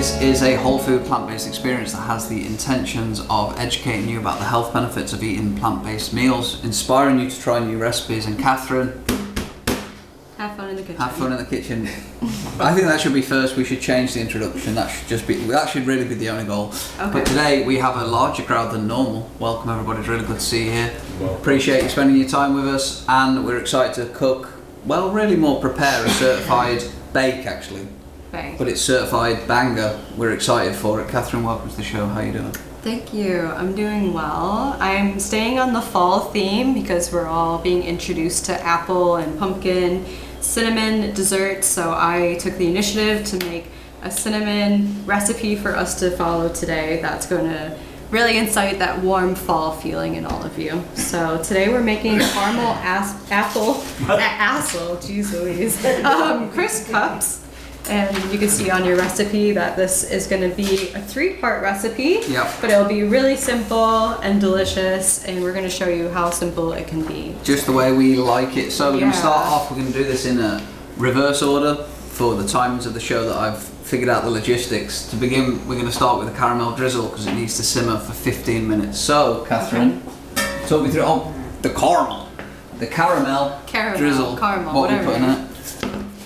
This is a whole food plant-based experience that has the intentions of educating you about the health benefits of eating plant-based meals, inspiring you to try new recipes. And Catherine, have fun in the kitchen. Have fun in the kitchen. I think that should be first. We should change the introduction. That should really be the only goal. Okay. But today we have a larger crowd than normal. Welcome everybody. It's really good to see you here. Appreciate you spending your time with us, and we're excited to cook. Well, really more prepare a certified bake actually. Bake. But it's certified banger. We're excited for it. Catherine, welcome to the show. How you doing? Thank you. I'm doing well. I'm staying on the fall theme because we're all being introduced to apple and pumpkin, cinnamon desserts. So I took the initiative to make a cinnamon recipe for us to follow today. That's going to really incite that warm fall feeling in all of you. So today we're making caramel apple, geez Louise, crisp cups. And you can see on your recipe that this is going to be a 3-part recipe, but it'll be really simple and delicious, and we're going to show you how simple it can be. Just the way we like it. So we're going to start off, we're going to do this in a reverse order for the timings of the show that I've figured out the logistics. To begin, we're going to start with the caramel drizzle because it needs to simmer for 15 minutes. So, Catherine, talk me through the caramel drizzle. What are we putting in it?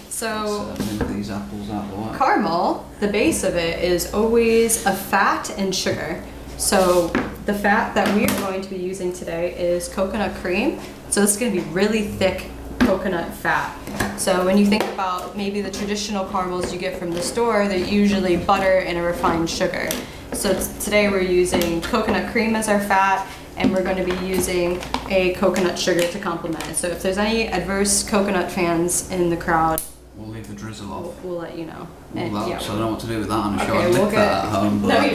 So these apples out the way. Caramel, the base of it is always a fat and sugar. So the fat that we are going to be using today is coconut cream. So this is going to be really thick coconut fat. So when you think about maybe the traditional caramels you get from the store, they're usually butter and a refined sugar. So today we're using coconut cream as our fat, and we're going to be using a coconut sugar to complement it. So if there's any adverse coconut fans in the crowd, we'll leave the drizzle off. We'll let you know. So I don't know what to do with that on a show. Okay, I we'll lick that at home, but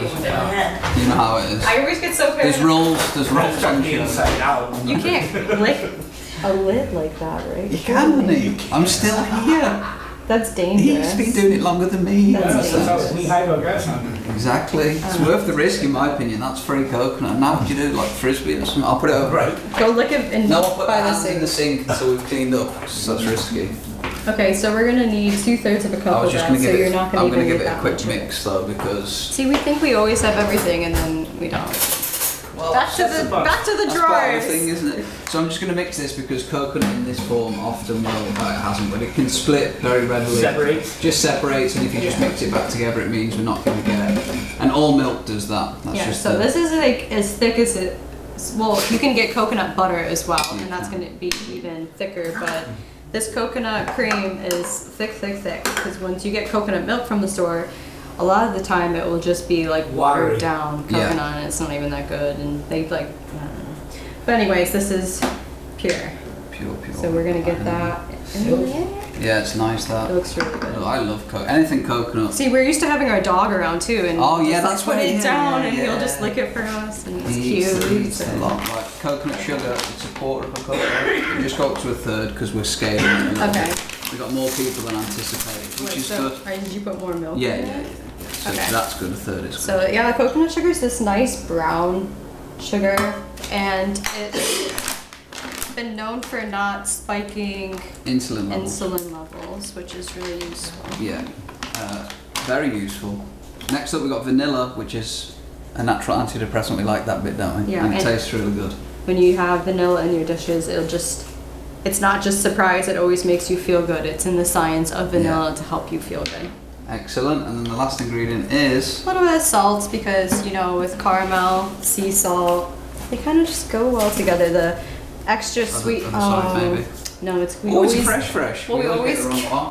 you know how it is. I always get so paranoid. There's rules on the inside out. You can't lick a lid like that, right? You can, honey. I'm still here. That's dangerous. He's been doing it longer than me. That's Exactly. It's worth the risk, in my opinion. That's free coconut. And now what do you do, like frisbee or something? I'll put it over. Right. Go lick it in by the sink. In the sink until we've cleaned up. So that's risky. Okay, so we're gonna need 2/3 of a cup of that. So you're not gonna. I'm gonna give it a quick mix though, because. See, we think we always have everything, and then we don't. Well, back to the that's drawers. part of the thing, isn't it? So I'm just going to mix this because coconut in this form often it hasn't, but it can split very readily. Just separates, and if you just mix it back together, it means we're not going to get it. And all milk does that. That's so this is like as thick as it. Well, you can get coconut butter as well, and that's going to be even thicker. But this coconut cream is thick, because once you get coconut milk from the store, a lot of the time it will just be like watered down coconut, and it's not even that good, and they like, but anyways, this is pure. So we're gonna get that in there. Yeah, it's nice that. It looks really good. I love anything coconut. See, we're used to having our dog around too, and that's put it down, and he'll just lick it for us, and it's cute. It's a lot. Like coconut sugar, it's a quarter of a cup. We just got up to 1/3 because we're scaling it. Okay. We got more people than anticipated, which is good. Did you put more milk? Yeah. So that's good. 1/3 is good. So the coconut sugar is this nice brown sugar, and it's been known for not spiking insulin levels, which is really useful. Yeah, very useful. Next up, we got vanilla, which is a natural antidepressant. We like that bit, don't we? Yeah, and it tastes really good. When you have vanilla in your dishes, it's not just surprise, it always makes you feel good. It's in the science of vanilla to help you feel good. Excellent. And then the last ingredient is a little bit of salt, because with caramel, sea salt, they kind of just go well together. The extra sweet. Maybe. No, it's fresh. Well, we always get the wrong one.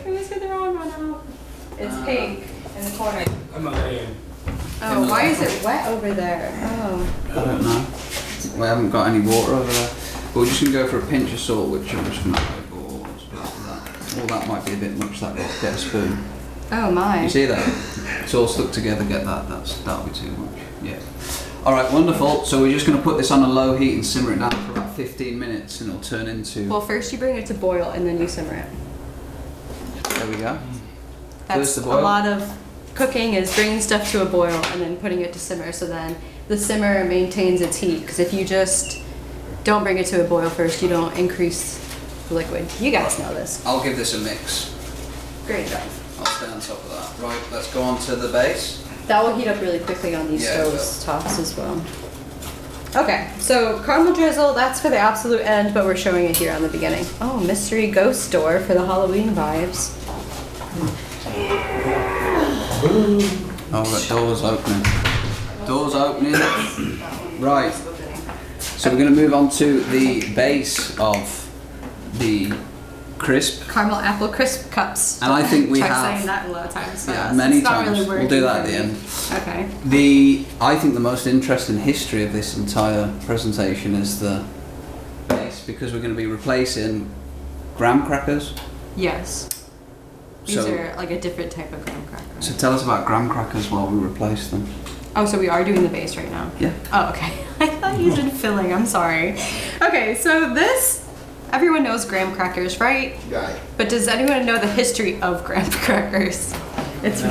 We always get the wrong one out. It's pink in the corner. I'm not in. Oh, why is it wet over there? Oh. I don't know. We haven't got any water over there. But we're just going to go for a pinch of salt, which I'm just going to add that. That might be a bit much, that will get a spoon. Oh my. You see that? It's all stuck together, get that. That'll be too much. Yeah. Alright, wonderful. So we're just going to put this on a low heat and simmer it down for about 15 minutes, and it'll turn into... Well, first you bring it to boil and then you simmer it. There we go. That's a lot of cooking, is bringing stuff to a boil and then putting it to simmer, so then the simmer maintains its heat, because if you just don't bring it to a boil first, you don't increase the liquid. You guys know this. I'll give this a mix. Great job. I'll stay on top of that. Right, let's go on to the base. That will heat up really quickly on these Yeah, it stove tops as well. Okay, so caramel drizzle, that's for the absolute end, but we're showing it here on the beginning. Oh, mystery ghost door for the Halloween vibes. Oh, the door's opening. Door's opening. Right. So we're going to move on to the base of the crisp. Caramel apple crisp cups. And I think we Tried have saying that a lot of times. yeah, It's many not times. really We'll do that at the working end. for me. Okay. I think the most interesting history of this entire presentation is the base, because we're going to be replacing graham crackers. Yes. These So- are like a different type of graham cracker. So tell us about graham crackers while we replace them. Oh, so we are doing the base right now? Yeah. Oh, okay. I thought you did filling. I'm sorry. Okay, so this, everyone knows graham crackers, right? Right. But does anyone know the history of graham crackers? It's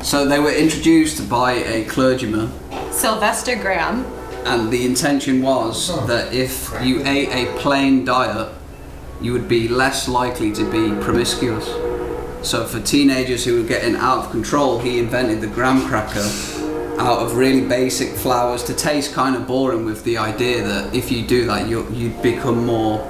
So they were introduced by a clergyman, Sylvester Graham. and the intention was that if you ate a plain diet, you would be less likely to be promiscuous. So for teenagers who were getting out of control, he invented the graham cracker out of really basic flours to taste kind of boring, with the idea that if you do that, you'd become more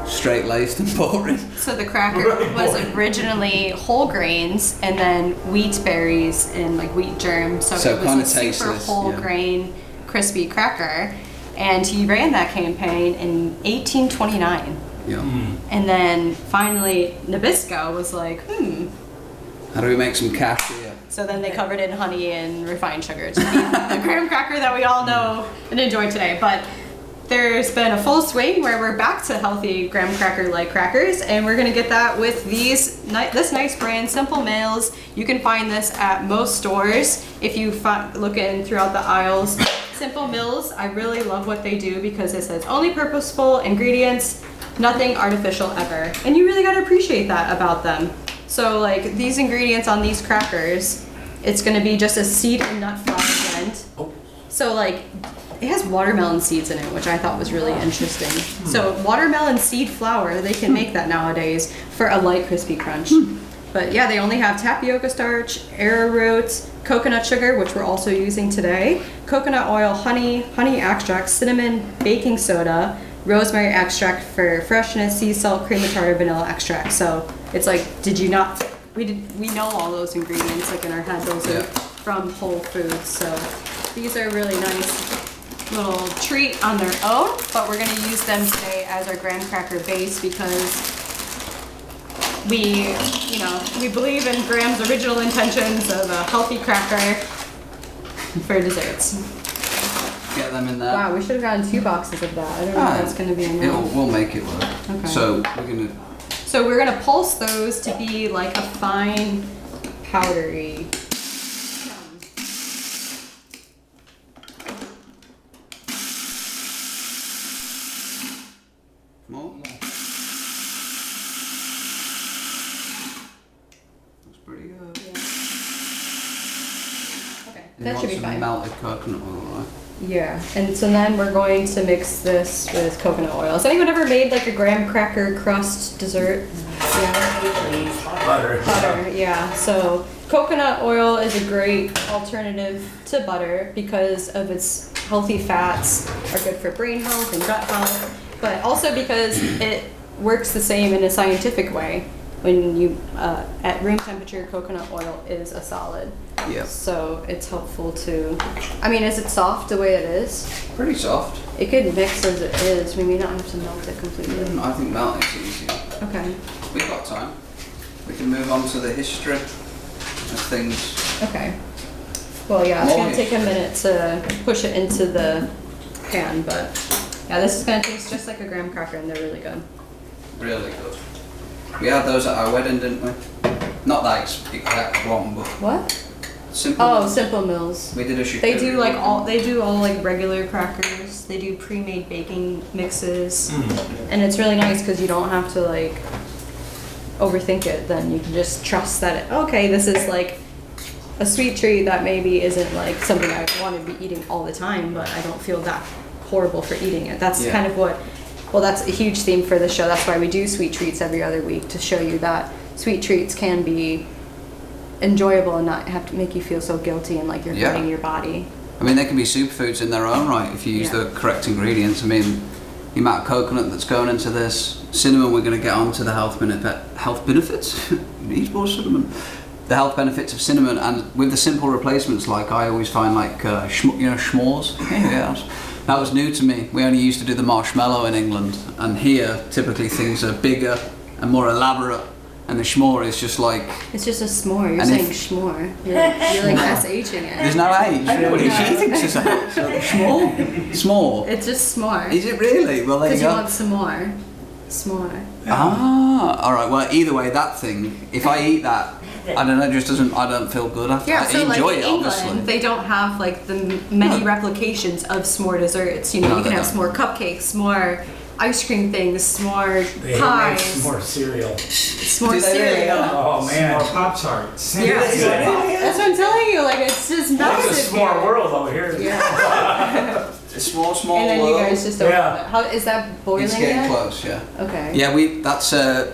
straight-laced and boring. So the cracker was originally whole grains and then wheat berries and like wheat germs. So it was kinda a super tasteless, whole yeah. grain crispy cracker. And he ran that campaign in 1829. Yeah. And then finally Nabisco was like, How do we make some cash here? So then they covered it in honey and refined sugar to be the graham cracker that we all know and enjoy today. But there's been a full swing where we're back to healthy graham cracker-like crackers, and we're gonna get that with this nice brand, Simple Mills. You can find this at most stores if you look in throughout the aisles. Simple Mills, I really love what they do because it says only purposeful ingredients, nothing artificial ever. And you really gotta appreciate that about them. So like these ingredients on these crackers, it's gonna be just a seed and nut flour blend. So like it has watermelon seeds in it, which I thought was really interesting. So watermelon seed flour, they can make that nowadays for a light crispy crunch. But yeah, they only have tapioca starch, arrowroot, coconut sugar, which we're also using today, coconut oil, honey extract, cinnamon, baking soda, rosemary extract for freshness, sea salt, cream of tartar, vanilla extract. So it's like, did you not? We know all those ingredients like in our head. Those are from Whole Foods. So these are really nice little treat on their own, but we're gonna use them today as our graham cracker base because we believe in Graham's original intentions of a healthy cracker for desserts. Get them in there. Wow, we should have gotten 2 boxes of that. I don't know if that's gonna be enough. We'll make it work. Okay. So we're gonna pulse those to be like a fine powdery. more. That's pretty good. Yeah. Okay, And that you should be want some fine. melted coconut oil, right? Yeah, and so then we're going to mix this with coconut oil. Has anyone ever made like a graham cracker crust dessert? Yeah. Butter, yeah. So coconut oil is a great alternative to butter because of its healthy fats, are good for brain health and gut health, but also because it works the same in a scientific way. When you, at room temperature, coconut oil is a solid. Yeah. So it's helpful to, I mean, is it soft the way it is? Pretty soft. It could mix as it is. We may not have to melt it completely. I think melting's easier. Okay. We've got time. We can move on to the history of things. Okay. Well, yeah, it's gonna More take a minute to push it into the pan, but yeah, this is gonna taste just like a graham cracker, and they're really good. Really good. We had those at our wedding, didn't we? Not that exact one, but What? Simple. Oh, Simple Mills. We did a They do like all. They do all like regular crackers. They do pre-made baking mixes, and it's really nice because you don't have to like overthink it. Then you can just trust that okay, this is like a sweet treat that maybe isn't like something I want to be eating all the time, but I don't feel that horrible for eating it. That's kind of what. Well, that's a huge theme for the show. That's why we do sweet treats every other week, to show you that sweet treats can be enjoyable and not have to make you feel so guilty and like you're hurting your body. I mean, they can be superfoods in their own right if you use the correct ingredients. I mean, the amount of coconut that's going into this, cinnamon, we're going to get onto the health benefits. You need more cinnamon. The health benefits of cinnamon, and with the simple replacements, like I always find, like Shmores. Yeah, that was new to me. We only used to do the marshmallow in England, and here typically things are bigger and more elaborate. And the Shmore is just like... It's just a s'more. You're saying Shmore. You're like SHing it. There's no H. She thinks it's a H. So Shmore? S'more? It's just s'more. Is it really? Well, there you go. Because you want some more. S'more. Ah, alright. Well, either way, that thing, if I eat that, I don't know, it just doesn't, I don't feel good after. Yeah, so I enjoy like in it, England, obviously. they don't have like the many replications of s'more desserts. You know, you can have s'more cupcakes, s'more ice cream things, s'more pies. S'more cereal. S'more cereal. Oh man. S'more Pop-Tarts. Yeah, that's what I'm telling you. Like it's just massive. It's a s'more world over here. Yeah. It's small And then you guys just open Yeah. it. How is that boiling It's getting yet? close, yeah. Okay. Yeah, that's a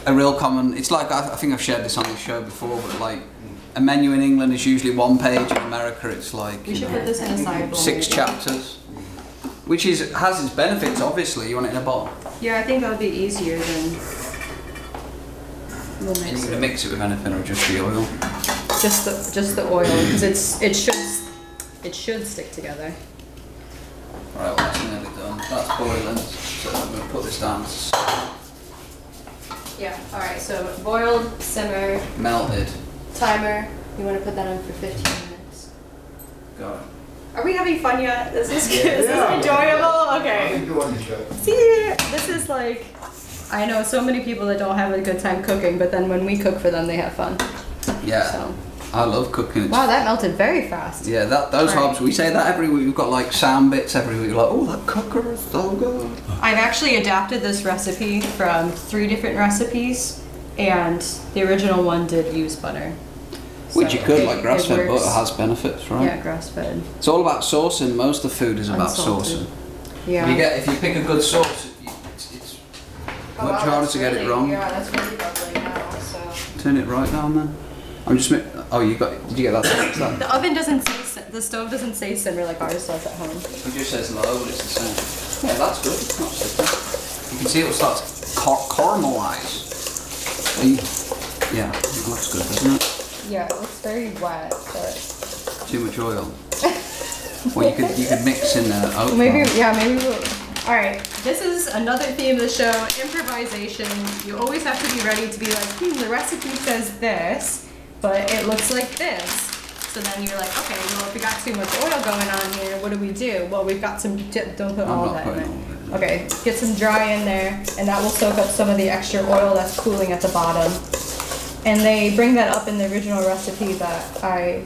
real common, it's like, I think I've shared this on the show before, but like, a menu in England is usually one page, in America it's like, We should put this in a side bowl. 6 chapters. Which has its benefits, obviously. You want it in a bottle. Yeah, I think that would be easier than. We'll Are you mix going to it. mix it with anything or just the oil? Just the oil, because it should stick together. Right, well that's nearly done. That's boiling, so I'm going to put this down. Yeah. All right. So boiled, simmer, Melted. timer. You want to put that on for 15 minutes. Go. Are we having fun yet? This is enjoyable. Okay. See, this is like, I know so many people that don't have a good time cooking, but then when we cook for them, they have fun. Yeah. So. I love cooking. Wow, that melted very fast. Yeah, those Right. herbs, we say that every week. We've got like sound bits every week. Like, oh, that cooker is so good. I've actually adapted this recipe from 3 different recipes, and the original one did use butter. Which you could, like it grass-fed works. butter has benefits, right? Yeah, grass-fed. It's all about sourcing. Most of the food is about Unsalted. sourcing. Yeah. If you pick a good sauce, it's much harder to get it wrong. Yeah, that's really bubbling now. So. Turn it right down then. I'm just. Oh, did you get that? The oven doesn't say, the stove doesn't say simmer like ours does at home. It just says low, but it's the same. Yeah, that's good. It's not sticking. You can see it will start to caramelize. Yeah, it looks good, doesn't it? Yeah, it looks very wet, but Too much oil. Well, you could mix in oat maybe flour. we'll. All right, this is another theme of the show: improvisation. You always have to be ready to be like, the recipe says this, but it looks like this. So then you're like, okay, well, if we got too much oil going on here, what do we do? Well, we've got some. Don't put all not that in putting there. all of it. Okay, get some dry in there, and that will soak up some of the extra oil that's cooling at the bottom. And they bring that up in the original recipe that I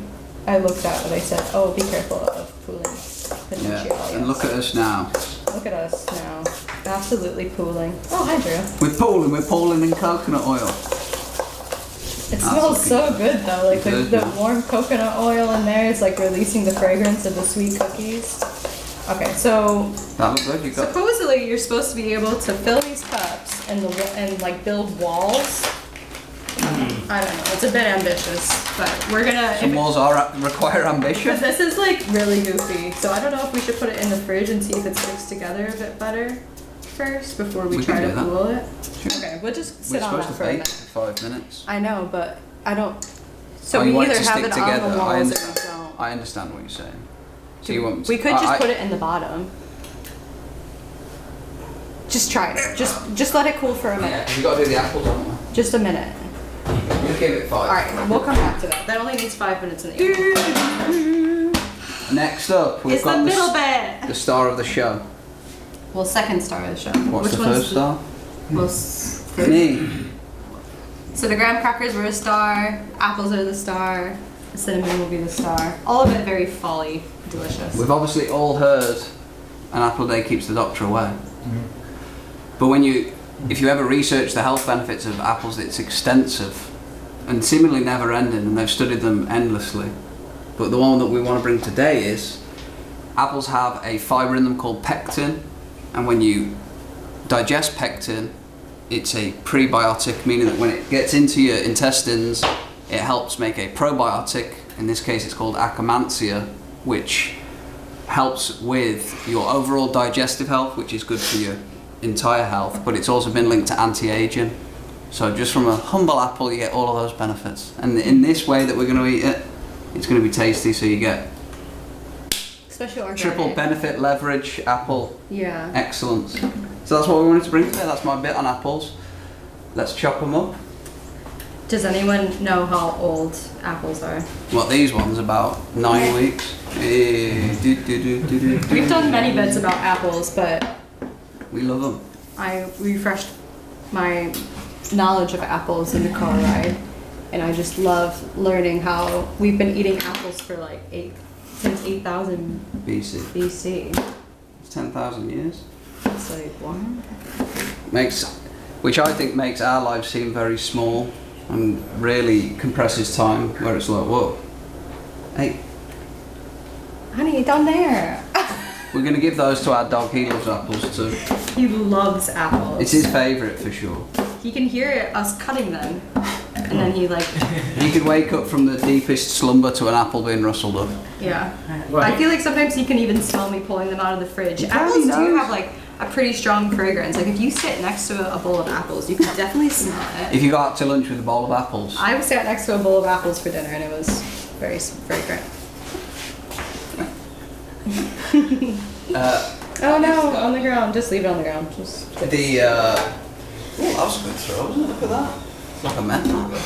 looked at, but they said, oh, be careful of cooling potential. Yeah, and look at us now. Look at us now. Absolutely pooling. Oh, hi, Drew. We're pooling in coconut oil. It smells so good, though. Like the warm coconut oil in there is like releasing the fragrance of the sweet cookies. Okay, so That looks good. You got. supposedly you're supposed to be able to fill these cups and like build walls. I don't know. It's a bit ambitious, but we're gonna. Some walls require ambition. Because this is like really goofy, so I don't know if we should put it in the fridge and see if it sticks together a bit better first before we We try can to do that. cool it. Sure. Okay, we'll just We're sit on supposed that to for a bake minute. for 5 minutes. I know, but I don't. So Oh, we you want either it to have stick it on together. the I walls or understand. we don't. I understand what you're saying. So you want? We could just put it in the bottom. Just try it. Just let it cool for a Yeah, minute. 'cause you got to do the apples, haven't we? Just a minute. You give it 5. All right, we'll come back to that. That only needs 5 minutes in the oven. Next up, we've It's the got middle bit. the star of the show. Well, second star of the show. What's Which the one's first star? Most. Me. So the graham crackers were a star, apples are the star, the cinnamon will be the star. All of it very folly, delicious. We've obviously all heard an apple a day keeps the doctor away. But if you ever research the health benefits of apples, it's extensive and seemingly never ending, and they've studied them endlessly. But the one that we want to bring today is apples have a fiber in them called pectin, and when you digest pectin, it's a prebiotic, meaning that when it gets into your intestines, It helps make a probiotic. In this case, it's called Akkermansia, which helps with your overall digestive health, which is good for your entire health, but it's also been linked to anti-aging. So just from a humble apple, you get all of those benefits. And in this way that we're going to eat it, it's going to be tasty, so you get Especially organic. triple benefit, leverage, apple, Yeah. excellence. So that's what we wanted to bring today. That's my bit on apples. Let's chop them up. Does anyone know how old apples are? What, these ones, about 9 weeks? We've done many bits about apples, but We love them. I refreshed my knowledge of apples in the car ride, and I just love learning how we've been eating apples for like since 8,000 BC. BC. It's 10,000 years. It's like what? Which I think makes our lives seem very small and really compresses time, where it's like, whoa, hey, Honey, down there. we're going to give those to our dog. He loves apples too. He loves apples. It's his favourite for sure. He can hear us cutting them, and then he like, He could wake up from the deepest slumber to an apple being rustled up. yeah. Right. I feel like sometimes he can even smell me pulling them out of the fridge. He Apples probably do knows. have like a pretty strong fragrance. Like if you sit next to a bowl of apples, you can definitely smell it. If you go out to lunch with a bowl of apples, I sat next to a bowl of apples for dinner, and it was very fragrant. Oh no, on the ground. Just leave it on the ground. Just oh, that was a good throw, wasn't it? Look at that. It's like I meant that.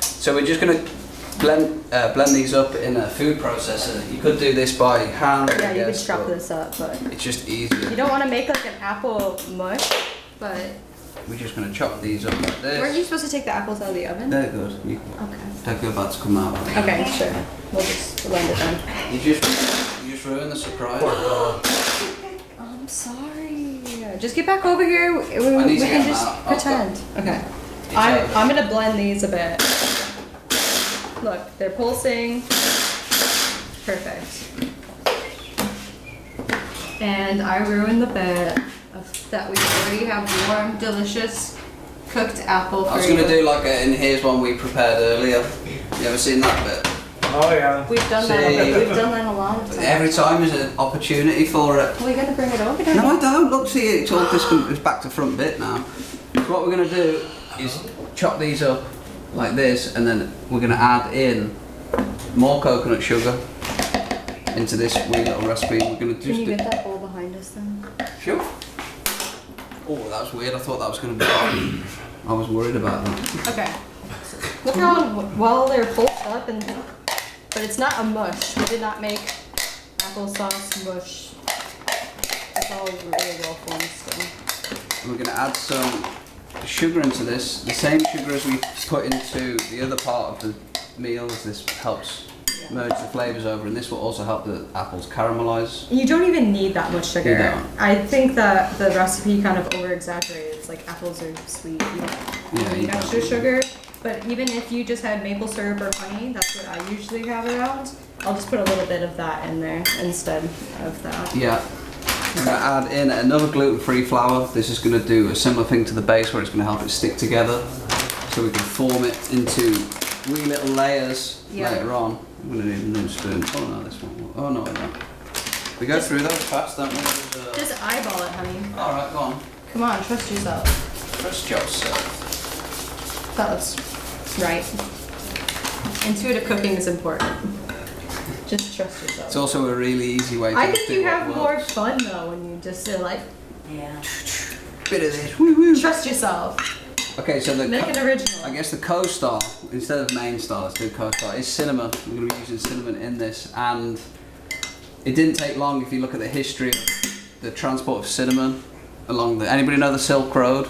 So we're just going to blend these up in a food processor. You could do this by hand. yeah, I you could guess, chop but this up, but It's just easier. you don't want to make like an apple mush. But We're just going to chop these up like this. weren't you supposed to take the apples out of the oven? They're good. Okay. They're about to come out. Okay, sure. We'll just blend it then. You just ruined the surprise. I'm sorry. Just get back over here. We need to can get just them out. pretend. Okay. It's I'm gonna blend these a bit. Look, they're pulsing. Perfect. And I ruined the bit of that we already have warm, delicious, cooked apple for I was you. going to do like and here's one we prepared earlier. You ever seen that bit? Oh yeah. We've done that. See? We've done that a lot of times. Every time is an opportunity for it. Well, you gotta bring it over. Don't No, you? I don't. Look, see, it's all it's back to front bit now. So what we're going to do is chop these up like this, and then we're going to add in more coconut sugar into this wee little recipe. We're going to Can just you do. get that bowl behind us then? Sure. Oh, that was weird. I thought that was going to be hot. I was worried about that. Okay. Look how well they're pulsed up, but it's not a mush. We did not make applesauce mush. It's all really well formed still. And we're going to add some sugar into this, the same sugar as we put into the other part of the meal, as this helps merge the flavours over, and this will also help the apples caramelise. You don't even need that much sugar. You don't. I think that the recipe kind of over exaggerates. Like apples are sweet. You don't you need don't. extra sugar. But even if you just had maple syrup or honey, that's what I usually have around. I'll just put a little bit of that in there instead of that. Yeah. I'm going to add in another gluten-free flour. This is going to do a similar thing to the base, where it's going to help it stick together, so we can form it into wee little layers later on. I'm going to need a new spoon. Oh no, this one. Oh no, no. We go through those fast, don't we? Just eyeball it, honey. Alright, go on. Come on, trust yourself. Trust yourself. That looks right. Intuitive cooking is important. Just trust yourself. It's also a really easy way to I think do you what have more works. fun though when you just like Bit of this. Woo woo. trust yourself. Okay, so Make it original. I guess the co-star, instead of main star, let's do co-star, is cinnamon. We're going to be using cinnamon in this, and it didn't take long if you look at the history of the transport of cinnamon along the... Anybody know the Silk Road?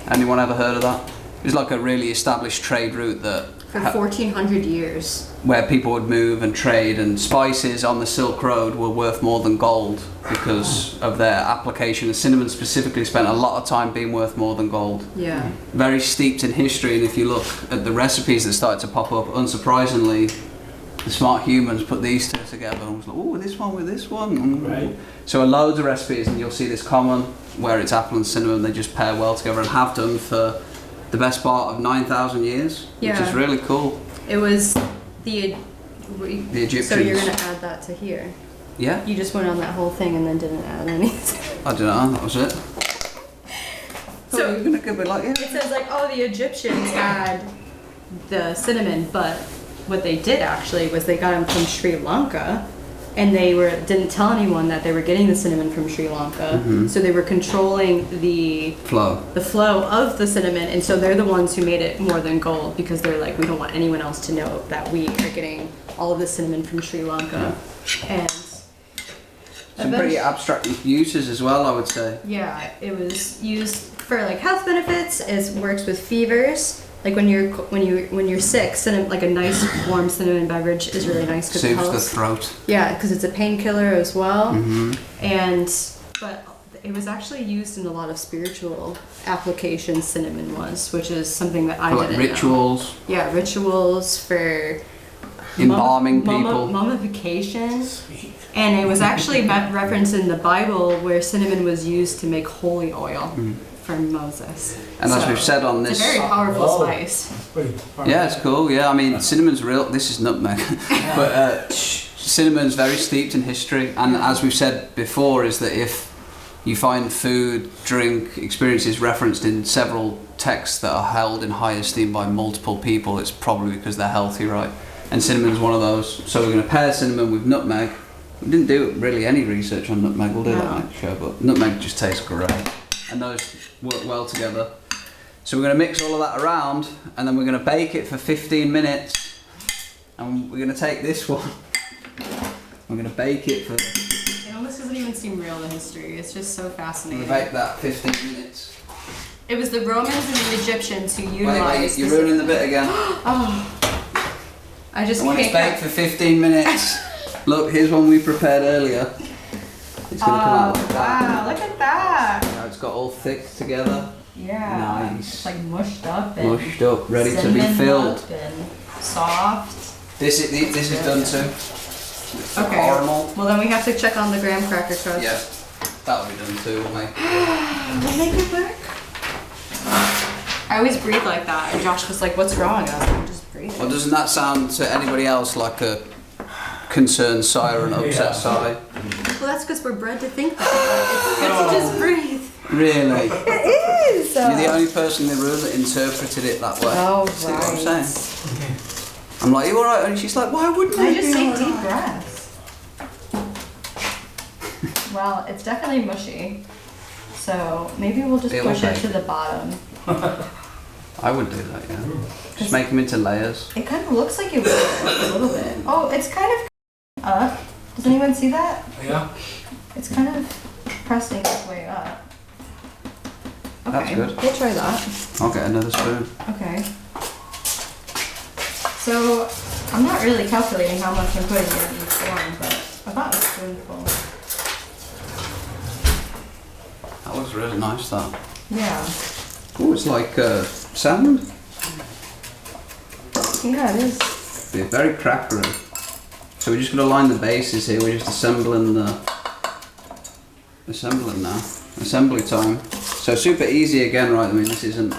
Anyone ever heard of that? It was like a really established trade route that... For 1400 years. where people would move and trade, and spices on the Silk Road were worth more than gold because of their application. And cinnamon specifically spent a lot of time being worth more than gold. Yeah. Very steeped in history, and if you look at the recipes that started to pop up, unsurprisingly, the smart humans put these two together and was like, oh, this one with this one. Right. So loads of recipes, and you'll see this common, where it's apple and cinnamon, they just pair well together and have done for the best part of 9,000 years, which Yeah. is really cool. It was the Egyptians. So you're gonna add that to here. Yeah. You just went on that whole thing and then didn't add anything. I don't know. That was it. So you're gonna give it like it says like, oh, the Egyptians had the cinnamon, but what they did actually was they got them from Sri Lanka, and they didn't tell anyone that they were getting the cinnamon from Sri Lanka. Mm-hmm. So they were controlling the flow of the cinnamon, and so they're the ones who made it more than gold, because they're like, we don't want anyone else to know that we are getting all of the cinnamon from Sri Lanka. And some pretty abstract uses as well, I would say. yeah, it was used for like health benefits. It works with fevers. Like when you're sick, cinnamon, like a nice warm cinnamon beverage is really nice because it Soothes helps. the throat. Yeah, because it's a painkiller as well. Mm-hmm. But it was actually used in a lot of spiritual applications. Cinnamon was, which is something that I For like didn't rituals. know. Yeah, rituals for Embalming people. mummification. And it was actually referenced in the Bible where cinnamon was used to make holy oil for Moses. And as we've said on it's this, a very powerful spice. yeah, it's cool. Yeah, I mean, cinnamon's real. This is nutmeg, but cinnamon's very steeped in history. And as we've said before, is that if you find food, drink, experiences referenced in several texts that are held in high esteem by multiple people, it's probably because they're healthy, right? And cinnamon's one of those. So we're going to pair cinnamon with nutmeg. We didn't do really any research on nutmeg. We'll do that next show, but nutmeg just tastes great, and those work well together. So we're going to mix all of that around, and then we're going to bake it for 15 minutes, and we're going to take this one. We're going to bake it for. It almost doesn't even seem real, the history. It's just so We're fascinating. going to bake that 15 minutes. It was the Romans and the Egyptians who Wait, utilized. you're ruining the bit again. I just And when can't. it's baked for 15 minutes, look, here's one we prepared earlier. It's going to come out like that. Wow, look at that. Now it's got all thick together. Yeah. Nice. It's like mushed up and Mushed up, ready to be cinnamon filled. up and soft. This is done too. Okay. Caramel. Well, then we have to check on the graham cracker crust. Yeah, that'll be done too, won't we? We'll make it work. I always breathe like that, and Josh was like, "What's wrong?" I was like, "Just breathe." Well, doesn't that sound to anybody else like a concerned sigh or an upset sigh? Well, that's because we're bred to think that. It's good to just breathe. Really? It is. You're the only person in the room that interpreted it that way. Oh, See what I'm right. saying? I'm like, you alright? And she's like, why wouldn't I I just be take alright? deep breaths. Well, it's definitely mushy. So maybe we'll just It'll push it bake. to the bottom. I would do that, yeah. Just make them into layers. It kind of looks like it would a little bit. Oh, it's kind of up. Does anyone see that? Yeah. It's kind of pressing its way up. Okay, That's good. we'll try that. I'll get another spoon. Okay. So, I'm not really calculating how much I'm putting in each one, but about a spoonful. That looks really nice, that. Yeah. Oh, it's like sand. Yeah, it is. They're very crackery. So we're just going to line the bases here. We're just assembling now. Assembly time. So super easy again, right? I mean, this isn't,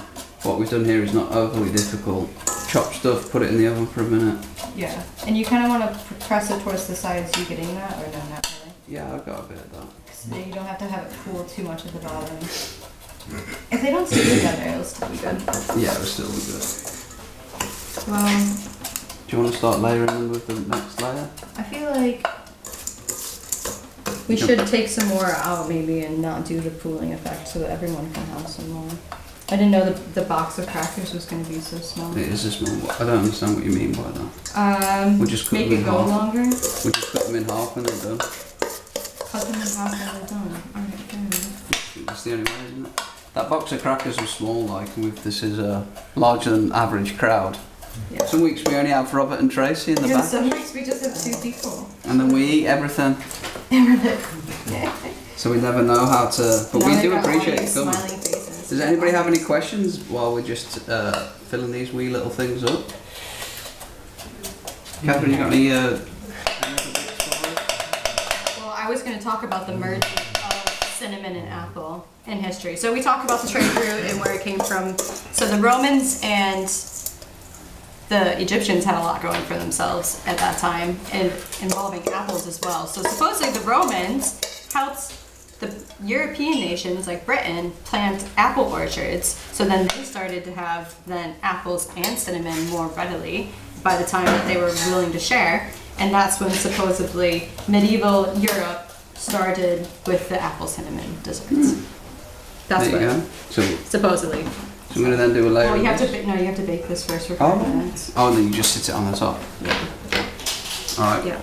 what we've done here is not overly difficult. Chop stuff, put it in the oven for a minute. Yeah. And you kind of want to press it towards the sides. You getting that, or no, not really? Yeah, I've got a bit of that. So you don't have to have it cool too much at the bottom. If they don't stick together, it'll still be good. Yeah, it'll still be good. Well, Do you want to start layering them with the next layer? I feel like we should take some more out maybe and not do the pooling effect so that everyone can have some more. I didn't know the box of crackers was going to be so small. It is a small. I don't understand what you mean by that. We'll just cut make them it in go half. longer. We'll just cut them in half when they're done. Cut them in half when they're done. Alright, good. That's the only way, isn't it? That box of crackers was small, like, and this is a larger than average crowd. Yeah. Some weeks we only have Robert and Tracy in the And back, some weeks we just have 2 people. and then we eat everything. So we never know how to. But Now we they've do got all appreciate these it coming. smiling faces. Does anybody have any questions while we're just filling these wee little things up? Catherine, you got any? Well, I was going to talk about the merging of cinnamon and apple in history. So we talked about the trade route and where it came from. So the Romans and the Egyptians had a lot going for themselves at that time, and involving apples as well. So supposedly the Romans helped the European nations like Britain plant apple orchards. So then they started to have then apples and cinnamon more readily by the time that they were willing to share. And that's when supposedly medieval Europe started with the apple cinnamon desserts. That's There you what go. So supposedly. I'm going to then do a layer Well, of you have this. to you have to bake this first for 5 minutes. Oh, and then you just sit it on the top. Yeah. Alright. Yeah.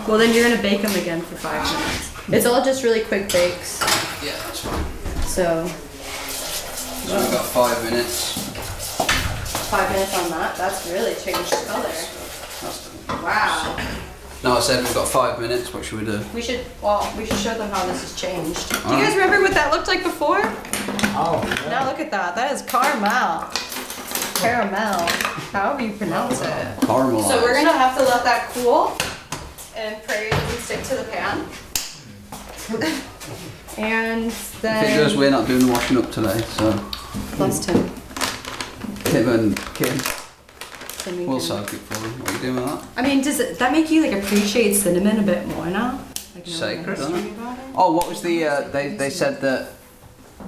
Well, then you're gonna bake them again for 5 minutes. It's all just really quick bakes. Yeah, that's fine. So So we've got 5 minutes. 5 minutes on that. That's really changed color. That's Wow. No, I said we've got 5 minutes. What should we do? We should show them how this has changed. Do you Alright. guys remember what that looked like before? Oh, yeah. Now look at that. That is caramel. Caramel. However you pronounce it. Caramel. So we're gonna have to let that cool and pray it doesn't stick to the pan. And then Because we're not doing the washing up today, so plus 10. Tim and Kim Then we will can- soak it for you. What are you doing with that? I mean, does that make you like appreciate cinnamon a bit more now? Like knowing the Sacred, history isn't it? about it? Oh, what was the? They said that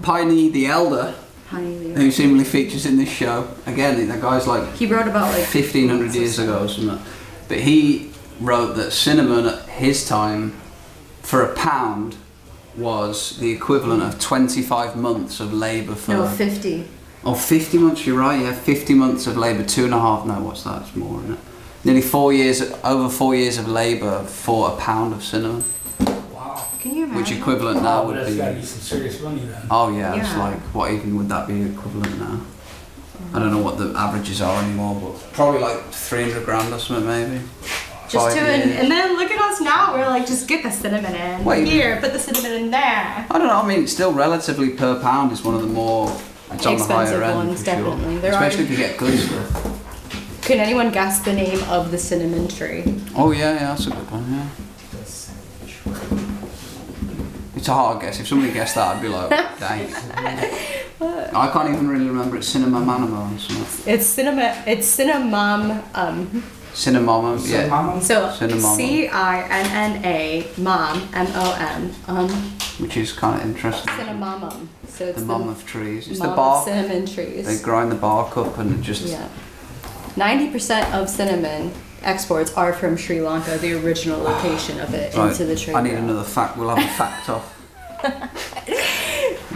Piney the Elder, Honey, who seemingly features in this show, again, the guy's like he wrote about like 1500 years ago or something, but he wrote that cinnamon at his time, for a pound, was the equivalent of 25 months of labour for. no 50. Oh, 50 months, you're right, yeah, 50 months of labour, 2.5, no, what's that, it's more, isn't it? Nearly 4 years, over 4 years of labour for a pound of cinnamon, Wow. Can you imagine? which equivalent now Oh, would that's be, gotta be some serious money then. oh yeah, it's Yeah. like, what even would that be equivalent now? I don't know what the averages are anymore, but probably like 300 grand or something maybe. Just 5 to years. and then look at us now. We're like, just get the cinnamon in Wait. here. Put the cinnamon in there. I don't know, I mean, it's still relatively per pound, it's one of the more, it's on the Expensive higher end ones, for definitely. sure. There Especially are- if you get good stuff. Can anyone guess the name of the cinnamon tree? Oh yeah, yeah, that's a good one, yeah. It's a hard guess. If somebody guessed that, I'd be like, dang. I can't even really remember. It's cinnamon or something. It's cinnamon. It's cinnamon. Cinnamon, yeah. Mama? So Cinnamon. CINNA mom MOM Which is kind of interesting. cinnamon. So it's The mum of trees. It's the mom of bark. cinnamon trees. They grind the bark up and it just. Yeah. 90% of cinnamon exports are from Sri Lanka, the original location of it, Right, into the trade I need route. another fact. We'll have a fact off.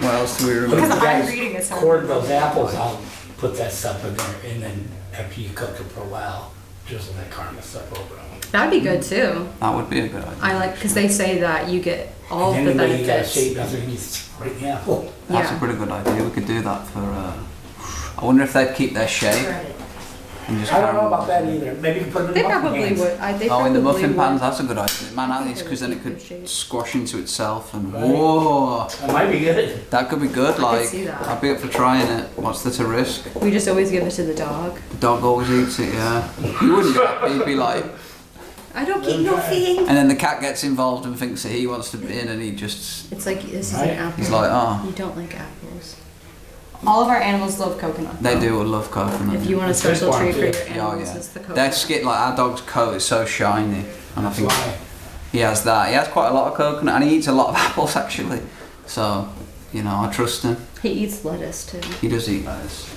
What else do we Look remember? at the I'm guys reading it, so- cord those apples out, put that stuff in there, and then after you cook it for a while, drizzle that caramel stuff over them. That would be good too. That would be a good idea. I like because they say that you get all And of the then you gotta benefits. shape underneath right the apple. That's Yeah. a pretty good idea. We could do that for. I wonder if they'd keep their shape and just. I don't know caramel- about that either. Maybe you can put it in They the muffin probably pans. would. They Oh, in the probably muffin would. pans, that's a good idea. Man, I think because then it it could would shape. squash into itself and Right. whoa, That might be good. that could be good. Like, see that. I'd be up for trying it. What's there to risk? We just always give it to the dog. The dog always eats it, yeah. You wouldn't be happy. He'd be like, I don't keep nothing. and then the cat gets involved and thinks that he wants to be in, and he just, It's like this is Right. an apple. he's like, oh, You don't like apples. All of our animals love coconut. they though. do love coconut. If you want a It's this special one, treat for too. your Yeah, animals, yeah. it's the coconut. Their skin, like our dog's coat is so shiny, and I That's think why. he has that. He has quite a lot of coconut, and he eats a lot of apples actually. So, you know, I trust him. He eats lettuce too. He does eat lettuce.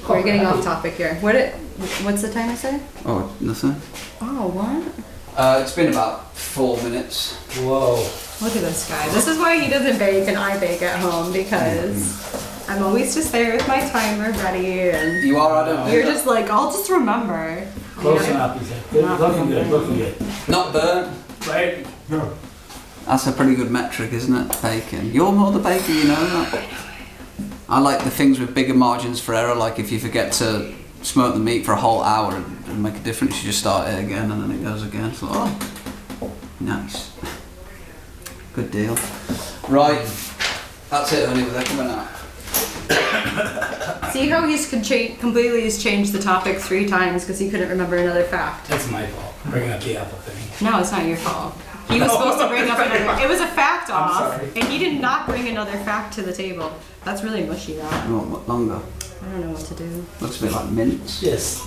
We're getting off topic here. What's the time I said? Oh, nothing. Oh, what? It's been about 4 minutes. Whoa. Look at this guy. This is why he doesn't bake and I bake at home because I'm always just there with my timer ready and You are, I don't you're just like, I'll just remember. Close You know? enough, he said. Good, looking good, looking good. Not burnt. Right? No. That's a pretty good metric, isn't it? Bacon. You're more the baker, you know that. I like the things with bigger margins for error, like if you forget to smoke the meat for a whole hour and make a difference, you just start it again and then it goes again. It's like, oh, nice. Good deal. Right, that's it, honey, they're coming out. See how he's completely has changed the topic 3 times because he couldn't remember another fact. That's my fault, bringing up the apple thing. No, it's not your fault. He was supposed to bring up another. It was a fact I'm off, sorry. and he did not bring another fact to the table. That's really mushy. That You want what longer? I don't know what to do. Looks a bit like mince. Just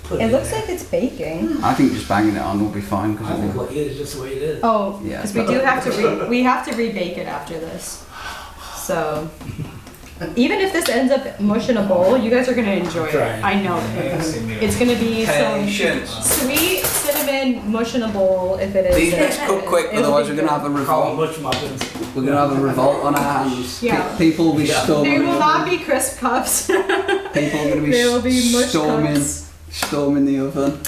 put It in looks there. like it's baking. I think just banging it on will be fine because I it think will. what it is just the way it is. Oh, Yeah. because we do have to we have to rebake it after this. So even if this ends up mush in a bowl, you guys are gonna enjoy it. Trying. I know it. It's gonna be some Patience. sweet cinnamon mush in a bowl if it is. These must cook quick, It'll otherwise be we're gonna good. have a Call them revolt. mush muffins. We're gonna have a revolt on our hands. Yeah. People will be Yeah. storming. They will not be crisp cups. People are gonna be, They will be mush cups. storming the oven.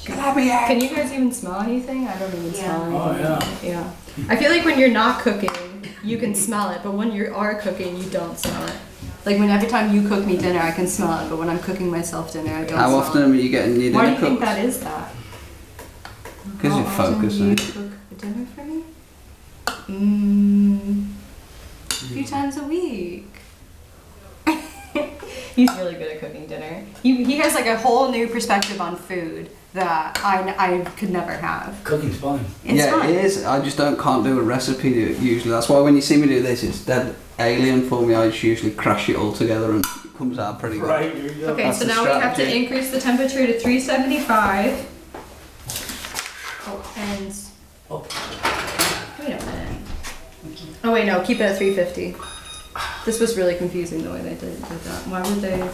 Can you guys even smell anything? I don't even smell Oh, anything. Yeah. I feel like when you're not cooking, you can smell it, but when you are cooking, you don't smell it. Like when every time you cook me dinner, I can smell it, but when I'm cooking myself dinner, I don't How smell often it. are you getting your Why do dinner you think cooked? that is that? Because How you're often focusing. do you cook a dinner for me? A few times a week. He's really good at cooking dinner. He has like a whole new perspective on food that I could never have. Cooking's fun. It's Yeah, fun. it is. I just can't do a recipe usually. That's why when you see me do this, it's dead alien for me. I just usually crash it all together and it comes out pretty good. Right, here you go. Okay, That's so the now we have to strategy. increase the temperature to 375. Oh, and Oh. wait a minute. Oh wait, no, keep it at 350. This was really confusing the way they did that. Why would they?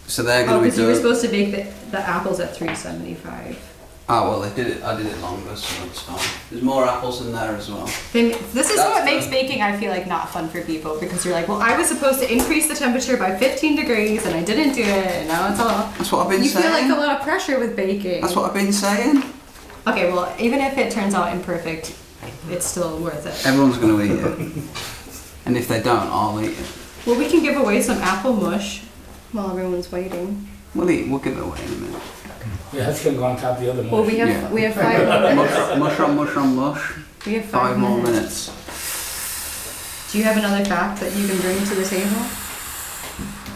So they're Oh, going to because be you were doing. supposed to bake the apples at 375. Oh well, they did it. I did it longer, so that's fine. There's more apples in there as well. This is That's what makes the- baking, I feel like, not fun for people because you're like, well, I was supposed to increase the temperature by 15 degrees and I didn't do it, and now it's all. That's what I've been You saying. feel like a lot of pressure with baking. That's what I've been saying. Okay, well, even if it turns out imperfect, it's still worth it. Everyone's going to eat it, and if they don't, I'll eat it. Well, we can give away some apple mush while everyone's waiting. We'll give it away in a minute. Yeah, that's gonna go on top of the other mush. Well, we have Yeah. we have 5 minutes. Mush on mush. We have 5 more minutes. Do you have another fact that you can bring to the table?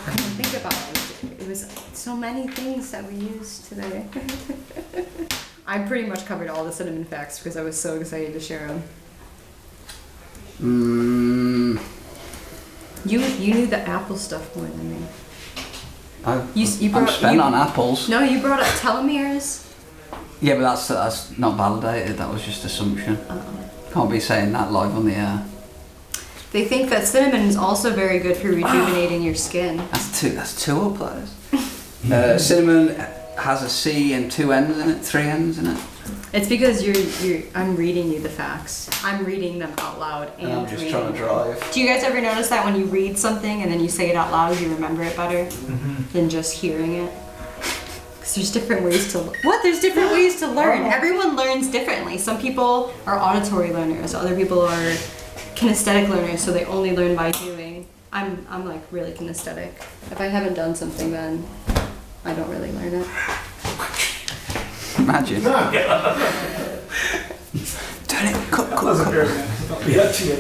I didn't think about it. It was so many things that we used today. I pretty much covered all the cinnamon facts because I was so excited to share them. You knew the apple stuff more than me. I'm brought- spent you- on apples. No, you brought up telomeres. Yeah, but that's not validated. That was just assumption. Can't be saying that live on the air. They think that cinnamon is also very good for rejuvenating your skin. That's two up those. Cinnamon has a C and 2 N's in it, 3 N's in it. It's because I'm reading you the facts. I'm reading them out loud and I'm just reading trying to them. drive. Do you guys ever notice that when you read something and then you say it out loud, you remember it better than just hearing it? Because there's different ways to There's different ways to learn. Everyone learns differently. Some people are auditory learners. Other people are kinesthetic learners, so they only learn by doing. I'm like really kinesthetic. If I haven't done something, then I don't really learn it. Imagine. Turn it, cut.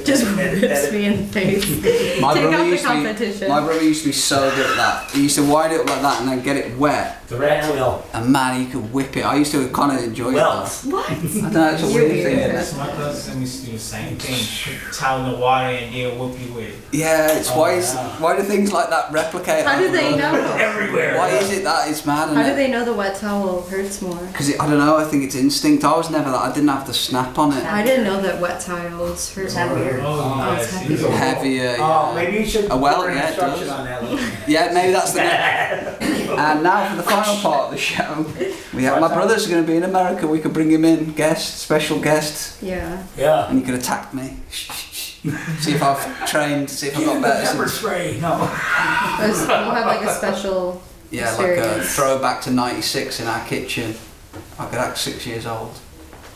Just rips me in the face. Take out the competition. My brother used to be so good at that. He used to wind it up like that and then get it wet. The rat wheel. And man, he could whip it. I used to kind of enjoy Well. it though. What? I don't know, it's a You're weird thing, weird. isn't it? My cousin used to do the same thing. Towel in the water and they'll whoop you with. Yeah, it's why do things like that replicate? How do they know? Everywhere. Why is it that it's mad? How do they know the wet towel hurts more? Because I don't know. I think it's instinct. I was never that. I didn't have to snap on it. I didn't know that wet towels hurt more. Oh, it's yes. heavy. He's a Heavier. Oh, Yeah. maybe you should Well, put an yeah, it instruction does. on that. Look. Yeah, maybe that's the. And now for the final part of the show, we have my brother's going to be in America. We could bring him in, special guest, Yeah. Yeah. and he could attack me. See if I've trained. See if I've got better. Pepper spray. No. We'll have like a special Yeah, like a experience. throwback to '96 in our kitchen. I could act 6 years old.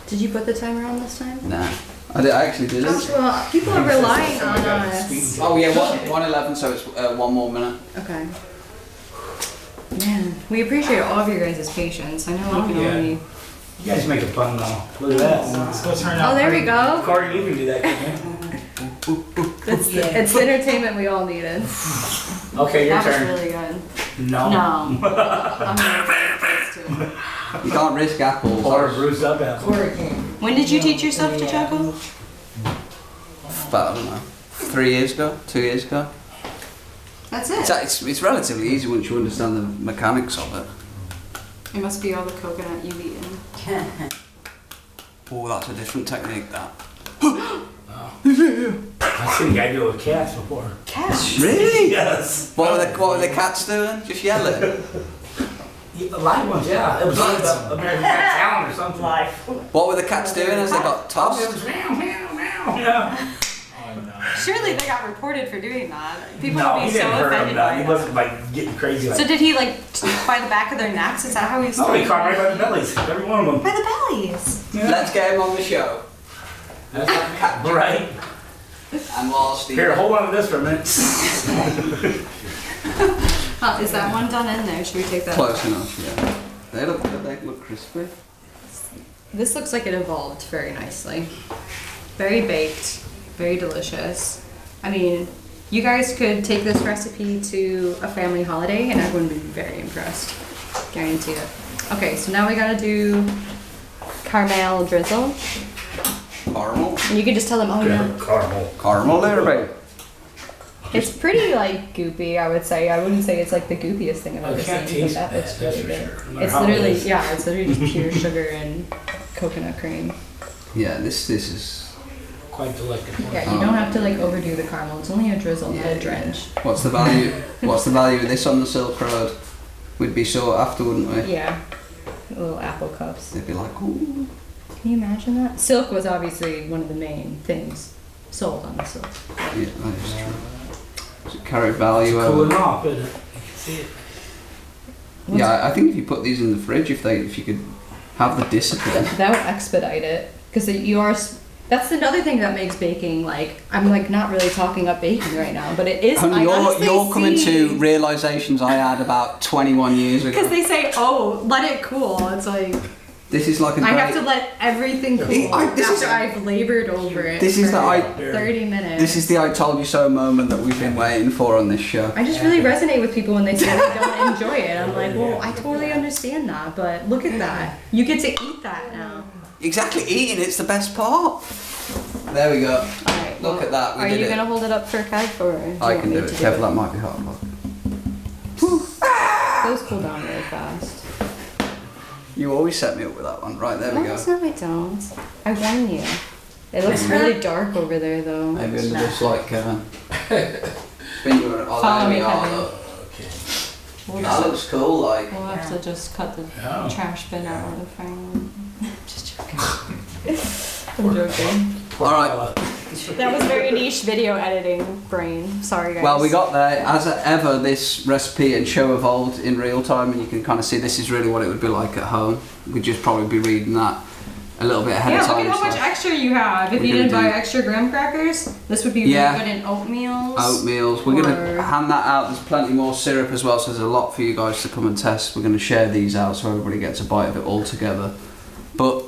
Did you put the timer on this time? Nah, I actually didn't. Well, people are relying on us. Oh yeah, 1:11, so it's 1 more minute. Okay. Man, we appreciate all of your guys' patience. I know we can yeah. only... You guys make it fun now. Look at that. It's gonna turn out. Oh, there we go. Corey, you can do that, can you? It's the entertainment we all needed. Okay, your That was turn. really good. No. No. I'm not very close to it. You can't risk apples. Or a bruised up apple. When did you teach yourself to juggle? But I don't know. 3 years ago, 2 years ago. That's it. It's relatively easy once you understand the mechanics of it. It must be all the coconut you've eaten. Oh, that's a different technique, that. I've seen a guy do it with cats before. Cats? Really? Yes. What were the cats doing? Just yelling? The live ones, yeah. It was like the American Got Talent or something. Live. What were the cats doing as they got It tossed? was meow, meow, meow. Yeah. Oh no. Surely they got reported for doing that. People No, would he be didn't so hurt offended them. by He that. wasn't like getting crazy. Like, So did he like by the back of their necks? Is that how he was? no, he caught right by the bellies. Every one of them. By the bellies. Yeah. Let's get him on the show. That's like cat. Right. And whilst he... Here, hold on to this for a minute. Is that one done in there? Should we take that? Close enough, yeah. They look good, they look crispy. This looks like it evolved very nicely. Very baked, very delicious. I mean, you guys could take this recipe to a family holiday and everyone would be very impressed. Guarantee it. Okay, so now we gotta do caramel drizzle. Caramel. And you can just tell them, oh yeah. Caramel. Caramel there, babe. It's pretty like goopy, I would say. I wouldn't say it's like the goopiest thing I've I ever can't seen, but taste that that, looks that's really for good. sure. No matter It's how it literally, is. yeah, it's literally just pure sugar and coconut cream. Yeah, this is... Quite delectable. Yeah, you don't have to like overdo the caramel. It's only a drizzle, not a drench. What's the value? What's the value of this on the Silk Road? We'd be short after, wouldn't we? Yeah, little apple cups. They'd be like, ooh. Can you imagine that? Silk was obviously one of the main things sold on the silk. Yeah, that is true. Does it carry value over? Cooling off, isn't it? You can see it. Yeah, I think if you put these in the fridge, if you could have the discipline. That would expedite it because you are. That's another thing that makes baking like I'm like not really talking up baking right now, but it is. And I honestly you're coming see- to realizations I had about 21 years Because ago. they say, oh, let it cool. It's like This is like a I have great- to let everything cool this is- after I've labored over it. This is for the 30 minutes. This is the I told you so moment that we've been waiting for on this show. I just really resonate with people when they say they don't enjoy it. I'm like, well, I totally understand that, but look at that. You get to eat that now. Exactly, eating it's the best part. There we go. Alright, Look at that, we Are did you it. going to hold it up for Kev or do you I want can me do it. to Kev, that might be hard. Those cool down really fast. You always set me up with that one. Right, there we No, go. it's not I don't. I warn you. It looks really dark over there though. Maybe under this like spin you on Follow me, there we are, Kevin. look. We'll That looks cool, like. We'll have to just cut the Yeah. trash bin out of the frame. Just joking. I'm joking. Alright. That was very niche video editing brain. Sorry guys. Well, we got there. As ever, this recipe and show evolved in real time, and you can kind of see this is really what it would be like at home. We'd just probably be reading that a little bit ahead Yeah, of look time. at how much so- extra you have. If We're you didn't gonna buy do- extra graham crackers, this would be Yeah. really good in oatmeals. Oatmeals. We're going Or- to hand that out. There's plenty more syrup as well, so there's a lot for you guys to come and test. We're going to share these out so everybody gets a bite of it all together. But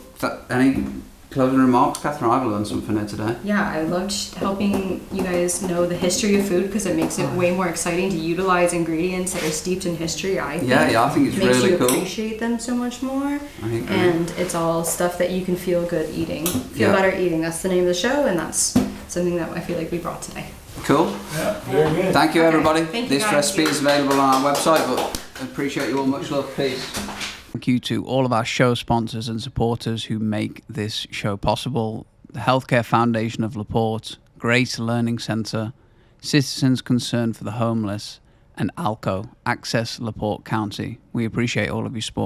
any closing remarks, Catherine? I've learned something here today. Yeah, I loved helping you guys know the history of food because it makes it way more exciting to utilize ingredients that are steeped in history. I think. Yeah, I think it's makes really you cool. appreciate them so much more. I agree. And it's all stuff that you can feel good eating. Feel Yeah. better eating. That's the name of the show, and that's something that I feel like we brought today. Cool. Yeah, very good. Thank you, Okay. everybody. Thank you, This guys. recipe is available on our website, but I appreciate you all. Much love. Peace. Thank you to all of our show sponsors and supporters who make this show possible. The Healthcare Foundation of LaPorte, Grace Learning Centre, Citizens Concerned for the Homeless, and ALCO, Access LaPorte County. We appreciate all of your support.